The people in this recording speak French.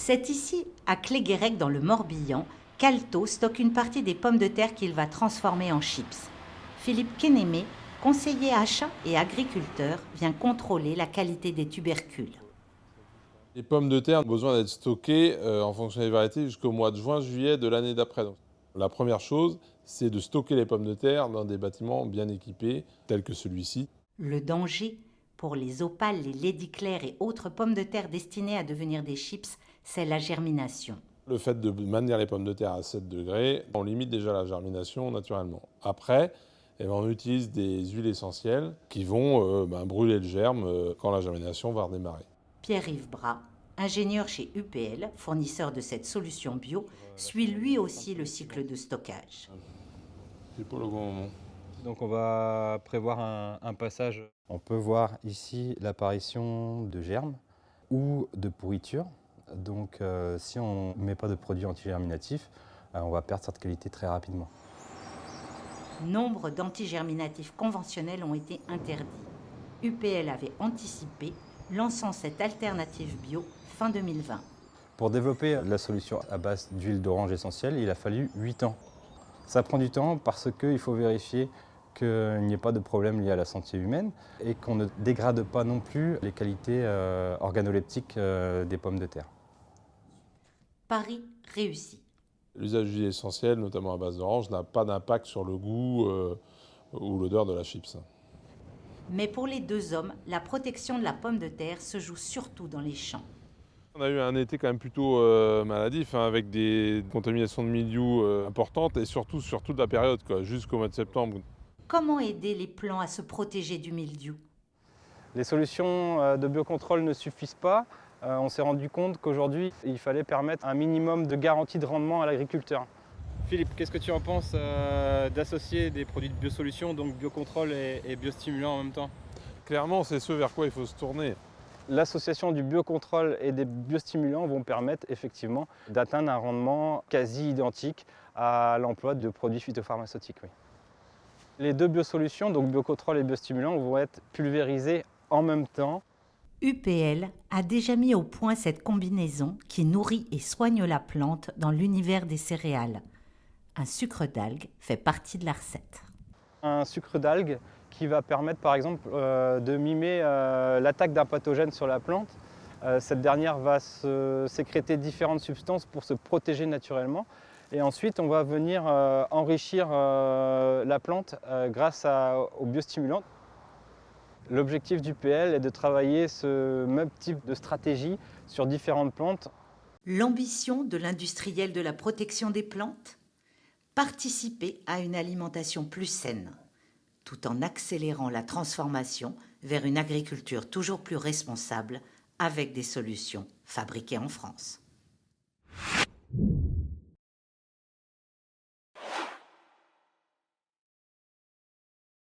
C'est ici, à Cléguérec dans le Morbihan, qu'Alto stocke une partie des pommes de terre qu'il va transformer en chips. Philippe Quénémé, conseiller achat et agriculteur, vient contrôler la qualité des tubercules. Les pommes de terre ont besoin d'être stockées en fonction des variétés jusqu'au mois de juin-juillet de l'année d'après. Donc, la première chose, c'est de stocker les pommes de terre dans des bâtiments bien équipés, tels que celui-ci. Le danger pour les opales, les laidiclaires et autres pommes de terre destinées à devenir des chips, c'est la germination. Le fait de maintenir les pommes de terre à 7 degrés, on limite déjà la germination naturellement. Après, on utilise des huiles essentielles qui vont brûler le germe quand la germination va redémarrer. Pierre-Yves Bras, ingénieur chez UPL, fournisseur de cette solution bio, suit lui aussi le cycle de stockage. C'est pas le bon moment. Donc on va prévoir un passage. On peut voir ici l'apparition de germes ou de pourriture. Donc si on ne met pas de produit antigerminatif, on va perdre cette qualité très rapidement. Nombre d'antigerminatifs conventionnels ont été interdits. UPL avait anticipé, lançant cette alternative bio fin 2020. Pour développer la solution à base d'huile d'orange essentielle, il a fallu 8 ans. Ça prend du temps parce qu'il faut vérifier qu'il n'y ait pas de problème lié à la santé humaine et qu'on ne dégrade pas non plus les qualités organoleptiques des pommes de terre. Paris réussi. L'usage d'huile essentielle, notamment à base d'orange, n'a pas d'impact sur le goût ou l'odeur de la chips. Mais pour les deux hommes, la protection de la pomme de terre se joue surtout dans les champs. On a eu un été quand même plutôt maladif, avec des contaminations de mildiou importantes et surtout sur toute la période, jusqu'au mois de septembre. Comment aider les plants à se protéger du mildiou ? Les solutions de biocontrôle ne suffisent pas. On s'est rendu compte qu'aujourd'hui, il fallait permettre un minimum de garantie de rendement à l'agriculteur. Philippe, qu'est-ce que tu en penses d'associer des produits de biosolutions, donc biocontrôle et biostimulants en même temps ? Clairement, c'est ce vers quoi il faut se tourner. L'association du biocontrôle et des biostimulants vont permettre effectivement d'atteindre un rendement quasi identique à l'emploi de produits phytopharmaceutiques. Oui. Les deux biosolutions, donc biocontrôle et biostimulants, vont être pulvérisés en même temps. UPL a déjà mis au point cette combinaison qui nourrit et soigne la plante dans l'univers des céréales. Un sucre d'algue fait partie de la recette. Un sucre d'algue qui va permettre par exemple de mimer l'attaque d'un pathogène sur la plante. Cette dernière va sécréter différentes substances pour se protéger naturellement. Et ensuite, on va venir enrichir la plante grâce aux biostimulants. L'objectif du PL est de travailler ce même type de stratégie sur différentes plantes. L'ambition de l'industriel de la protection des plantes ? Participer à une alimentation plus saine, tout en accélérant la transformation vers une agriculture toujours plus responsable avec des solutions fabriquées en France.